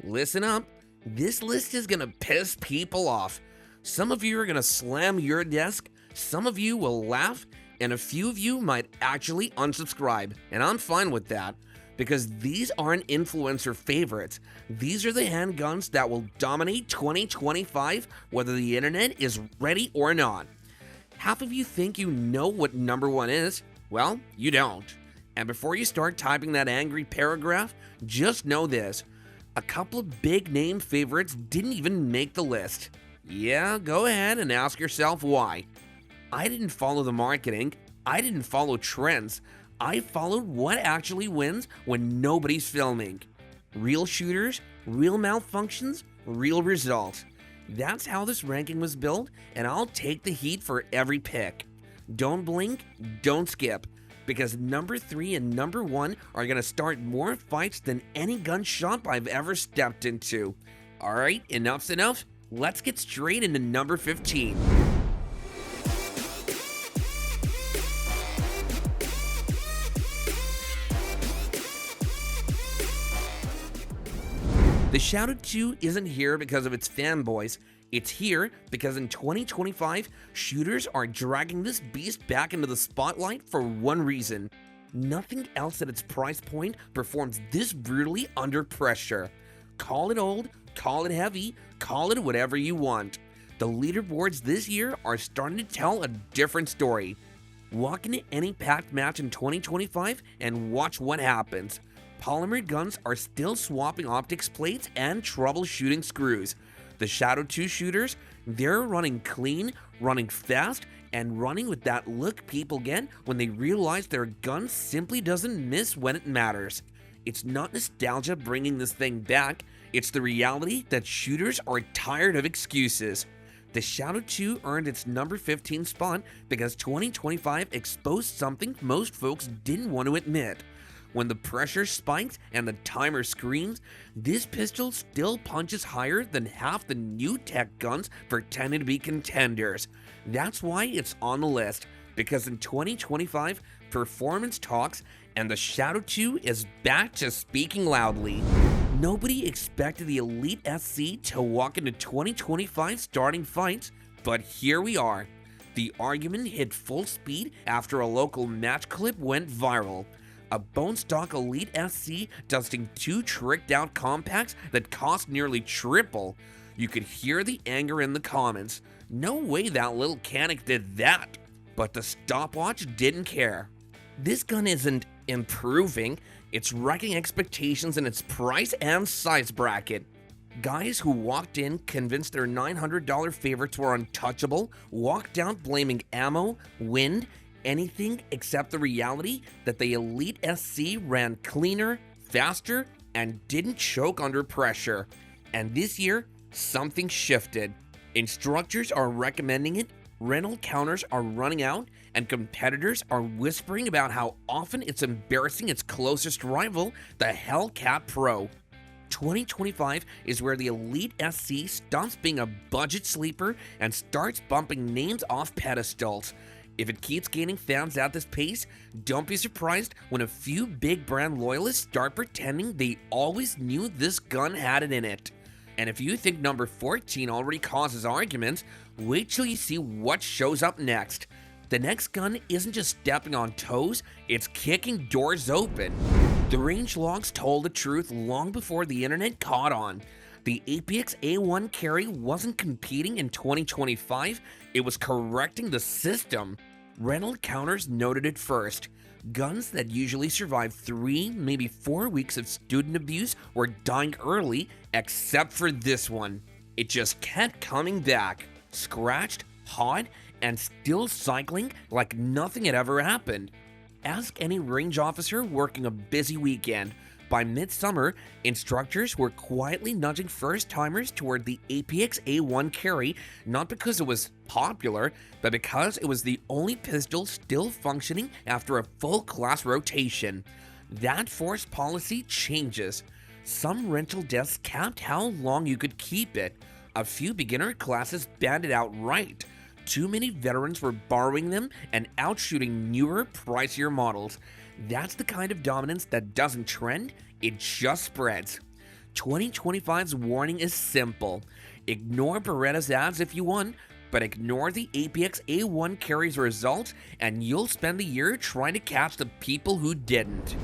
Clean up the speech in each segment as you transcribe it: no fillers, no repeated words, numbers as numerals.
Listen up, this list is gonna piss people off. Some of you are gonna slam your desk, some of you will laugh, and a few of you might actually unsubscribe. And I'm fine with that, because these aren't influencer favorites. These are the handguns that will dominate 2025, whether the internet is ready or not. Half of you think you know what number one is. Well, you don't. And before you start typing that angry paragraph, just know this. A couple of big name favorites didn't even make the list. Yeah, go ahead and ask yourself why. I didn't follow the marketing. I didn't follow trends. I followed what actually wins when nobody's filming. Real shooters, real malfunctions, real results. That's how this ranking was built, and I'll take the heat for every pick. Don't blink, don't skip, because number 3 and number 1 are gonna start more fights than any gun shop I've ever stepped into. Alright, enough's enough. Let's get straight into number 15. The Shadow 2 isn't here because of its fanboys. It's here because in 2025, shooters are dragging this beast back into the spotlight for one reason. Nothing else at its price point performs this brutally under pressure. Call it old, call it heavy, call it whatever you want. The leaderboards this year are starting to tell a different story. Walk into any packed match in 2025 and watch what happens. Polymer guns are still swapping optics plates and troubleshooting screws. The Shadow 2 shooters, they're running clean, running fast, and running with that look people get when they realize their gun simply doesn't miss when it matters. It's not nostalgia bringing this thing back, it's the reality that shooters are tired of excuses. The Shadow 2 earned its number 15 spot because 2025 exposed something most folks didn't want to admit. When the pressure spikes and the timer screams, this pistol still punches higher than half the new tech guns pretending to be contenders. That's why it's on the list, because in 2025, performance talks and the Shadow 2 is back to speaking loudly. Nobody expected the Elite SC to walk into 2025 starting fights, but here we are. The argument hit full speed after a local match clip went viral. A bone stock Elite SC dusting 2 tricked out compacts that cost nearly triple. You could hear the anger in the comments. No way that little Canik did that. But the stopwatch didn't care. This gun isn't improving, it's wrecking expectations in its price and size bracket. Guys who walked in convinced their $900 favorites were untouchable, walked out blaming ammo, wind, anything except the reality that the Elite SC ran cleaner, faster, and didn't choke under pressure. And this year, something shifted. Instructors are recommending it, rental counters are running out, and competitors are whispering about how often it's embarrassing its closest rival, the Hellcat Pro. 2025 is where the Elite SC stops being a budget sleeper and starts bumping names off pedestals. If it keeps gaining fans at this pace, don't be surprised when a few big brand loyalists start pretending they always knew this gun had it in it. And if you think number 14 already causes arguments, wait till you see what shows up next. The next gun isn't just stepping on toes, it's kicking doors open. The range logs told the truth long before the internet caught on. The APX A1 carry wasn't competing in 2025, it was correcting the system. Rental counters noted it first. Guns that usually survive 3, maybe 4 weeks of student abuse were dying early, except for this one. It just kept coming back, scratched, hot, and still cycling like nothing had ever happened. Ask any range officer working a busy weekend. By midsummer, instructors were quietly nudging first-timers toward the APX A1 carry, not because it was popular, but because it was the only pistol still functioning after a full class rotation. That forced policy changes. Some rental desks capped how long you could keep it. A few beginner classes banned it outright. Too many veterans were borrowing them and outshooting newer, pricier models. That's the kind of dominance that doesn't trend, it just spreads. 2025's warning is simple. Ignore Beretta's ads if you want, but ignore the APX A1 carry's results and you'll spend the year trying to catch the people who didn't.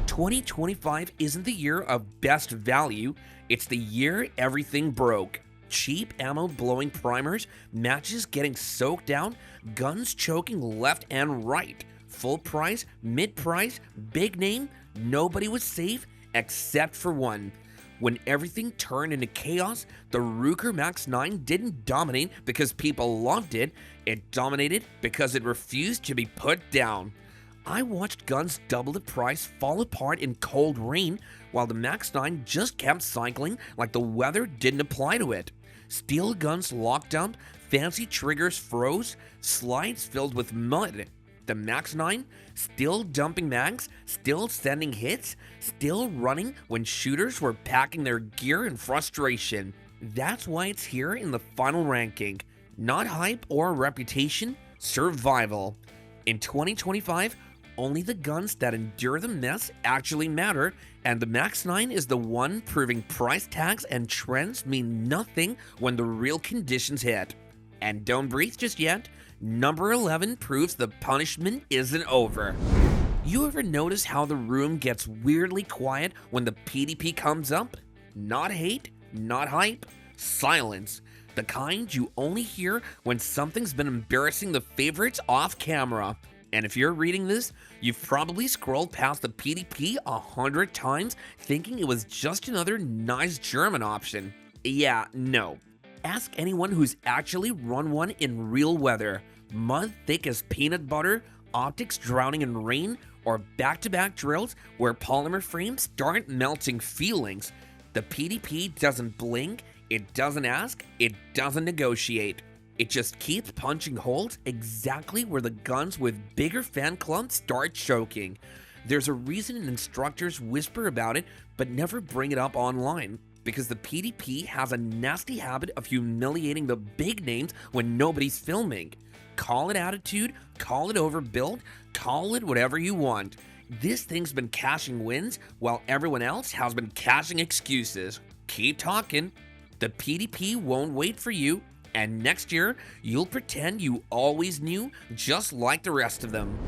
2025 isn't the year of best value, it's the year everything broke. Cheap ammo blowing primers, matches getting soaked out, guns choking left and right. Full price, mid price, big name, nobody was safe except for one. When everything turned into chaos, the Ruger Max 9 didn't dominate because people loved it, it dominated because it refused to be put down. I watched guns double the price fall apart in cold rain, while the Max 9 just kept cycling like the weather didn't apply to it. Steel guns locked up, fancy triggers froze, slides filled with mud. The Max 9, still dumping mags, still sending hits, still running when shooters were packing their gear in frustration. That's why it's here in the final ranking. Not hype or reputation, survival. In 2025, only the guns that endure the mess actually matter, and the Max 9 is the one proving price tags and trends mean nothing when the real conditions hit. And don't breathe just yet. Number 11 proves the punishment isn't over. You ever notice how the room gets weirdly quiet when the PDP comes up? Not hate, not hype, silence. The kind you only hear when something's been embarrassing the favorites off camera. And if you're reading this, you've probably scrolled past the PDP 100 times thinking it was just another nice German option. Yeah, no. Ask anyone who's actually run one in real weather. Mud thick as peanut butter, optics drowning in rain, or back-to-back drills where polymer frames start melting feelings. The PDP doesn't blink, it doesn't ask, it doesn't negotiate. It just keeps punching holes exactly where the guns with bigger fan clubs start choking. There's a reason instructors whisper about it but never bring it up online. Because the PDP has a nasty habit of humiliating the big names when nobody's filming. Call it attitude, call it overbuild, call it whatever you want. This thing's been cashing wins while everyone else has been cashing excuses. Keep talking. The PDP won't wait for you, and next year you'll pretend you always knew just like the rest of them.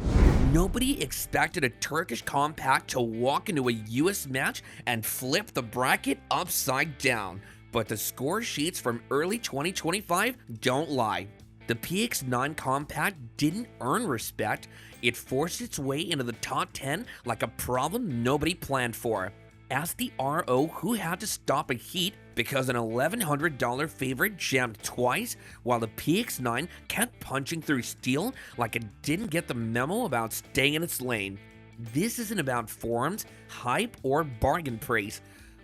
Nobody expected a Turkish compact to walk into a US match and flip the bracket upside down, but the score sheets from early 2025 don't lie. The PX9 compact didn't earn respect, it forced its way into the top 10 like a problem nobody planned for. Ask the RO who had to stop a heat because an $1,100 favorite jammed twice while the PX9 kept punching through steel like it didn't get the memo about staying in its lane. This isn't about forums, hype, or bargain praise.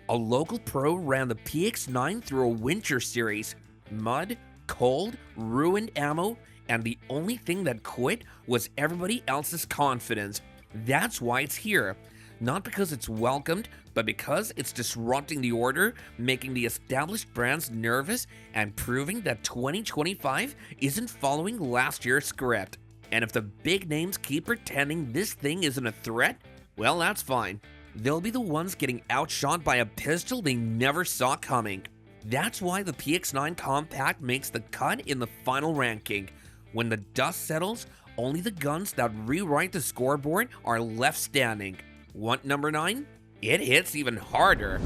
A local pro ran the PX9 through a winter series. Mud, cold, ruined ammo, and the only thing that quit was everybody else's confidence. That's why it's here. Not because it's welcomed, but because it's disrupting the order, making the established brands nervous, and proving that 2025 isn't following last year's script. And if the big names keep pretending this thing isn't a threat, well, that's fine. They'll be the ones getting outshot by a pistol they never saw coming. That's why the PX9 Compact makes the cut in the final ranking. When the dust settles, only the guns that rewrite the scoreboard are left standing. Want number 9? It hits even harder.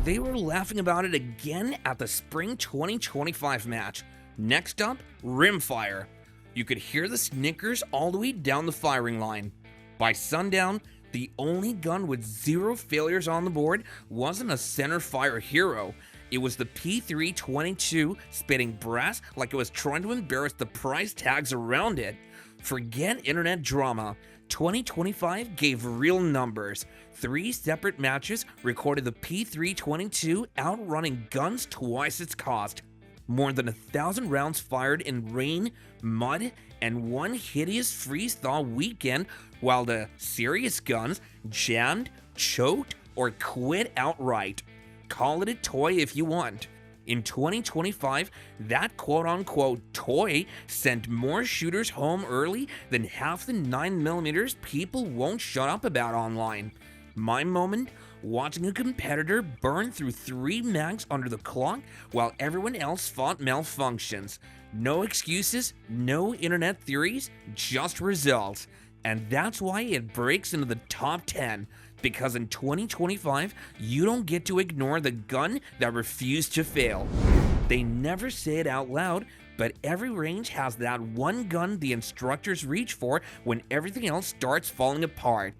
They were laughing about it again at the Spring 2025 match. Next up, rimfire. You could hear the snickers all the way down the firing line. By sundown, the only gun with 0 failures on the board wasn't a center fire hero. It was the P322 spitting brass like it was trying to embarrass the price tags around it. Forget internet drama. 2025 gave real numbers. 3 separate matches recorded the P322 outrunning guns twice its cost. More than 1,000 rounds fired in rain, mud, and one hideous freeze-thaw weekend, while the serious guns jammed, choked, or quit outright. Call it a toy if you want. In 2025, that quote-unquote toy sent more shooters home early than half the 9mm people won't shut up about online. My moment? watching a competitor burn through 3 mags under the clock while everyone else fought malfunctions. No excuses, no internet theories, just results. And that's why it breaks into the top 10, because in 2025, you don't get to ignore the gun that refused to fail. They never say it out loud, but every range has that one gun the instructors reach for when everything else starts falling apart.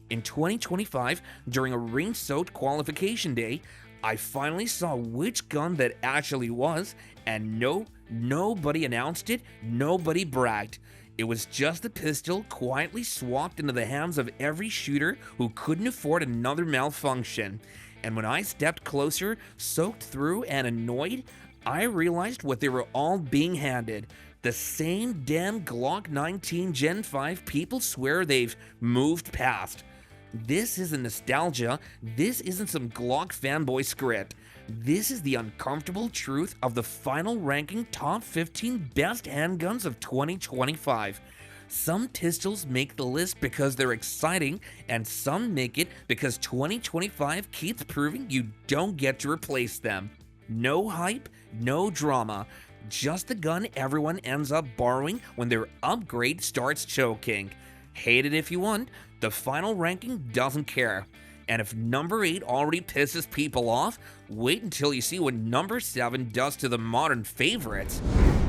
In 2025, during a rain-soaked qualification day, I finally saw which gun that actually was, and no, nobody announced it, nobody bragged. It was just a pistol quietly swapped into the hands of every shooter who couldn't afford another malfunction. And when I stepped closer, soaked through and annoyed, I realized what they were all being handed. The same damn Glock 19 Gen 5 people swear they've moved past. This isn't nostalgia, this isn't some Glock fanboy script. This is the uncomfortable truth of the final ranking top 15 best handguns of 2025. Some pistols make the list because they're exciting, and some make it because 2025 keeps proving you don't get to replace them. No hype, no drama, just the gun everyone ends up borrowing when their upgrade starts choking. Hate it if you want, the final ranking doesn't care. And if number 8 already pisses people off, wait until you see what number 7 does to the modern favorites.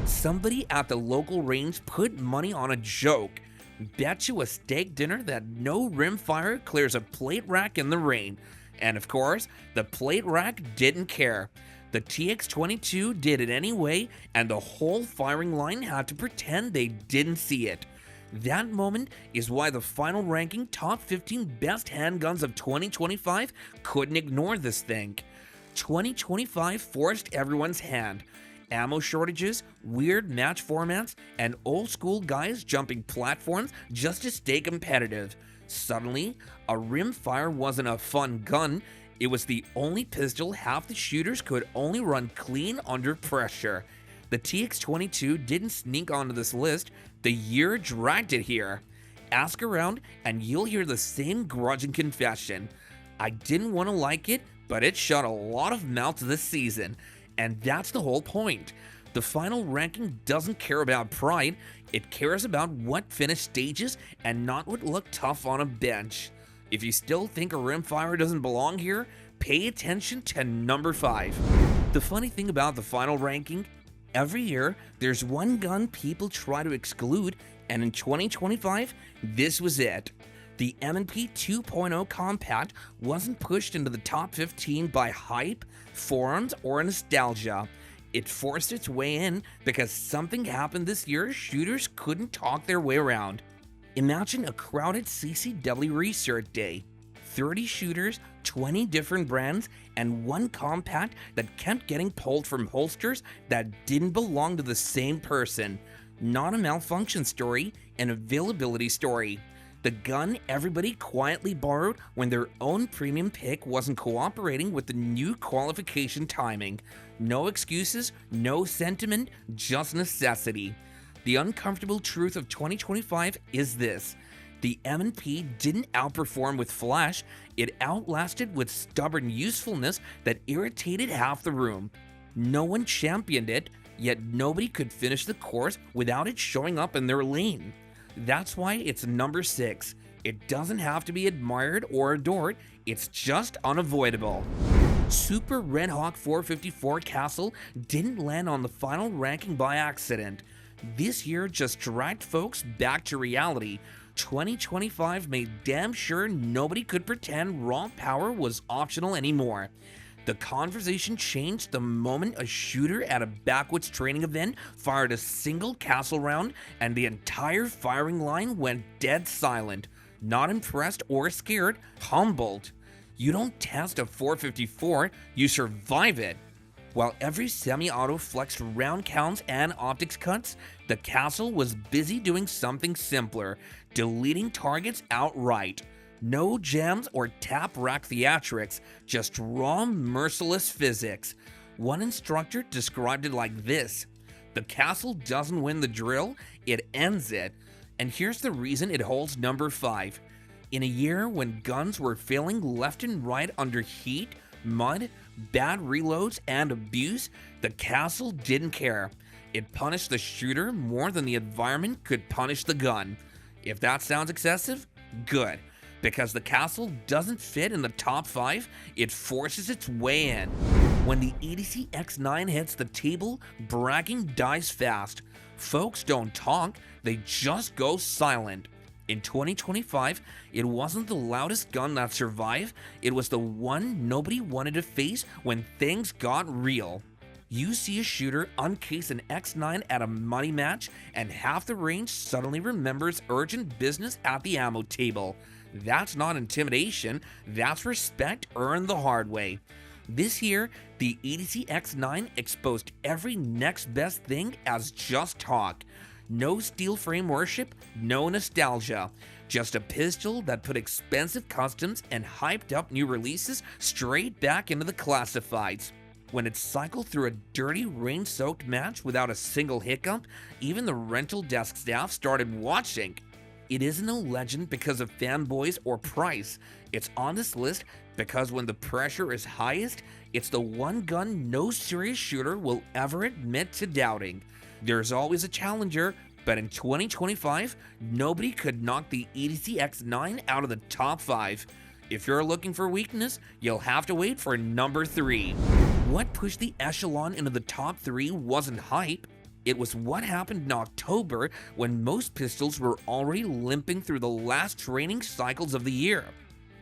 Somebody at the local range put money on a joke. Bet you a steak dinner that no rimfire clears a plate rack in the rain. And of course, the plate rack didn't care. The TX22 did it anyway, and the whole firing line had to pretend they didn't see it. That moment is why the final ranking top 15 best handguns of 2025 couldn't ignore this thing. 2025 forced everyone's hand. Ammo shortages, weird match formats, and old school guys jumping platforms just to stay competitive. Suddenly, a rimfire wasn't a fun gun, it was the only pistol half the shooters could only run clean under pressure. The TX22 didn't sneak onto this list, the year dragged it here. Ask around and you'll hear the same grudging confession. I didn't want to like it, but it shut a lot of mouths this season. And that's the whole point. The final ranking doesn't care about pride, it cares about what finished stages and not what looked tough on a bench. If you still think a rimfire doesn't belong here, pay attention to number 5. The funny thing about the final ranking, every year, there's one gun people try to exclude, and in 2025, this was it. The M&P 2.0 Compact wasn't pushed into the top 15 by hype, forums, or nostalgia. It forced its way in because something happened this year shooters couldn't talk their way around. Imagine a crowded CCW research day. 30 shooters, 20 different brands, and one compact that kept getting pulled from holsters that didn't belong to the same person. Not a malfunction story, an availability story. The gun everybody quietly borrowed when their own premium pick wasn't cooperating with the new qualification timing. No excuses, no sentiment, just necessity. The uncomfortable truth of 2025 is this. The M&P didn't outperform with flash, it outlasted with stubborn usefulness that irritated half the room. No one championed it, yet nobody could finish the course without it showing up in their lane. That's why it's number 6. It doesn't have to be admired or adored, it's just unavoidable. Super Redhawk 454 Castle didn't land on the final ranking by accident. This year just dragged folks back to reality. 2025 made damn sure nobody could pretend raw power was optional anymore. The conversation changed the moment a shooter at a backwoods training event fired a single castle round and the entire firing line went dead silent. Not impressed or scared, humbled. You don't test a 454, you survive it. While every semi-auto flexed round counts and optics cuts, the castle was busy doing something simpler, deleting targets outright. No jams or tap rack theatrics, just raw, merciless physics. One instructor described it like this: the castle doesn't win the drill, it ends it. And here's the reason it holds number 5. In a year when guns were failing left and right under heat, mud, bad reloads, and abuse, the castle didn't care. It punished the shooter more than the environment could punish the gun. If that sounds excessive, good. Because the castle doesn't fit in the top 5, it forces its way in. When the EDC X9 hits the table, bragging dies fast. Folks don't talk, they just go silent. In 2025, it wasn't the loudest gun that survived, it was the one nobody wanted to face when things got real. You see a shooter uncase an X9 at a money match, and half the range suddenly remembers urgent business at the ammo table. That's not intimidation, that's respect earned the hard way. This year, the EDC X9 exposed every next best thing as just talk. No steel frame worship, no nostalgia. Just a pistol that put expensive customs and hyped up new releases straight back into the classifieds. When it cycled through a dirty, rain-soaked match without a single hiccup, even the rental desk staff started watching. It isn't a legend because of fanboys or price. It's on this list because when the pressure is highest, it's the one gun no serious shooter will ever admit to doubting. There's always a challenger, but in 2025, nobody could knock the EDC X9 out of the top 5. If you're looking for weakness, you'll have to wait for number 3. What pushed the Echelon into the top 3 wasn't hype. It was what happened in October when most pistols were already limping through the last training cycles of the year.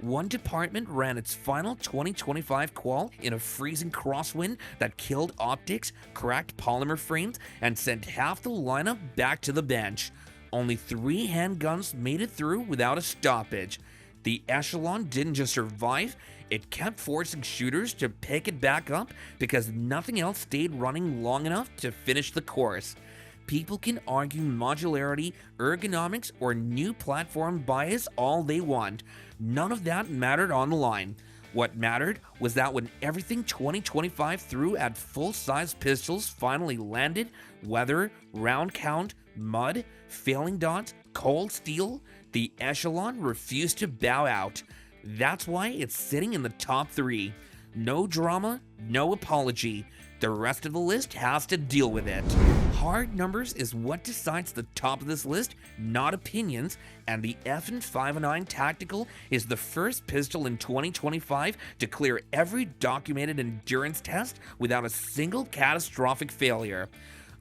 One department ran its final 2025 qual in a freezing crosswind that killed optics, cracked polymer frames, and sent half the lineup back to the bench. Only 3 handguns made it through without a stoppage. The Echelon didn't just survive, it kept forcing shooters to pick it back up because nothing else stayed running long enough to finish the course. People can argue modularity, ergonomics, or new platform bias all they want. None of that mattered on the line. What mattered was that when everything 2025 threw at full-size pistols finally landed, weather, round count, mud, failing dots, cold steel, the Echelon refused to bow out. That's why it's sitting in the top 3. No drama, no apology. The rest of the list has to deal with it. Hard numbers is what decides the top of this list, not opinions, and the FN509 Tactical is the first pistol in 2025 to clear every documented endurance test without a single catastrophic failure.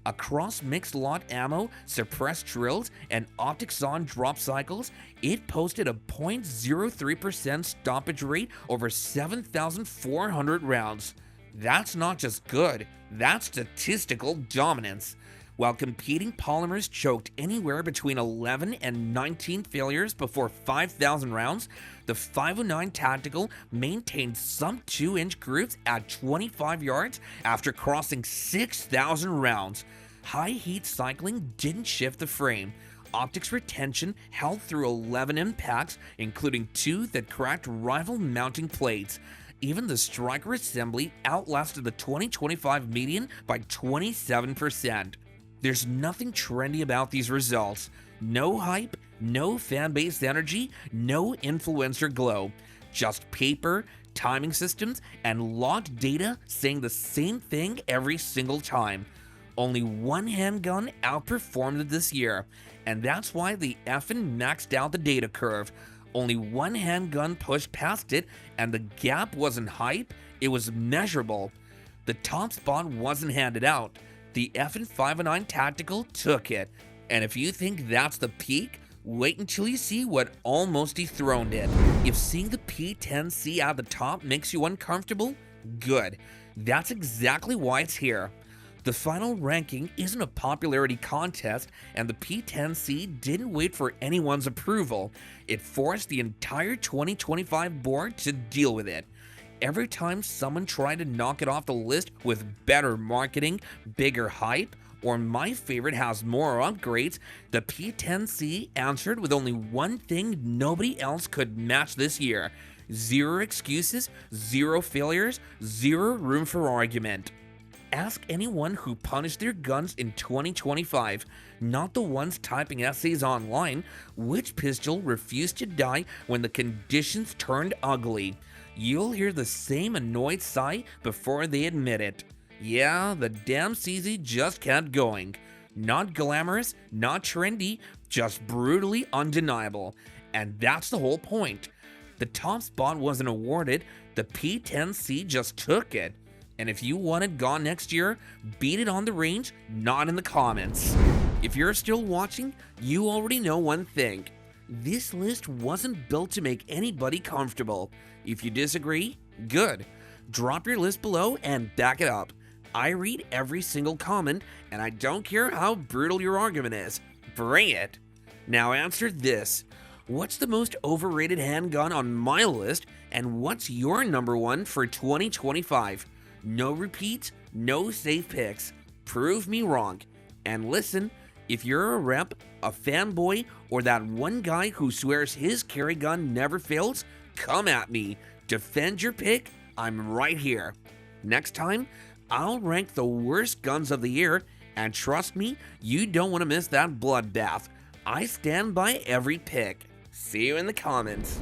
Across mixed lot ammo, suppressed drills, and optics on drop cycles, it posted a 0.03% stoppage rate over 7,400 rounds. That's not just good, that's statistical dominance. While competing polymers choked anywhere between 11 and 19 failures before 5,000 rounds, the 509 Tactical maintained some 2-inch grooves at 25 yards after crossing 6,000 rounds. High heat cycling didn't shift the frame. Optics retention held through 11 impacts, including 2 that cracked rifle mounting plates. Even the striker assembly outlasted the 2025 median by 27%. There's nothing trendy about these results. No hype, no fan-based energy, no influencer glow. Just paper, timing systems, and logged data saying the same thing every single time. Only one handgun outperformed it this year, and that's why the FN maxed out the data curve. Only one handgun pushed past it, and the gap wasn't hype, it was measurable. The top spot wasn't handed out. The FN509 Tactical took it, and if you think that's the peak, wait until you see what almost dethroned it. If seeing the P10C at the top makes you uncomfortable, good. That's exactly why it's here. The final ranking isn't a popularity contest, and the P10C didn't wait for anyone's approval. It forced the entire 2025 board to deal with it. Every time someone tried to knock it off the list with better marketing, bigger hype, or my favorite has more upgrades, the P10C answered with only one thing nobody else could match this year: 0 excuses, 0 failures, 0 room for argument. Ask anyone who punished their guns in 2025, not the ones typing essays online, which pistol refused to die when the conditions turned ugly. You'll hear the same annoyed sigh before they admit it. Yeah, the damn CZ just kept going. Not glamorous, not trendy, just brutally undeniable. And that's the whole point. The top spot wasn't awarded, the P10C just took it. And if you want it gone next year, beat it on the range, not in the comments. If you're still watching, you already know one thing. This list wasn't built to make anybody comfortable. If you disagree, good. Drop your list below and back it up. I read every single comment, and I don't care how brutal your argument is. Bring it. Now answer this. What's the most overrated handgun on my list, and what's your number one for 2025? No repeats, no safe picks. Prove me wrong. And listen, if you're a rep, a fanboy, or that one guy who swears his carry gun never fails, come at me. Defend your pick, I'm right here. Next time, I'll rank the worst guns of the year, and trust me, you don't want to miss that bloodbath. I stand by every pick. See you in the comments.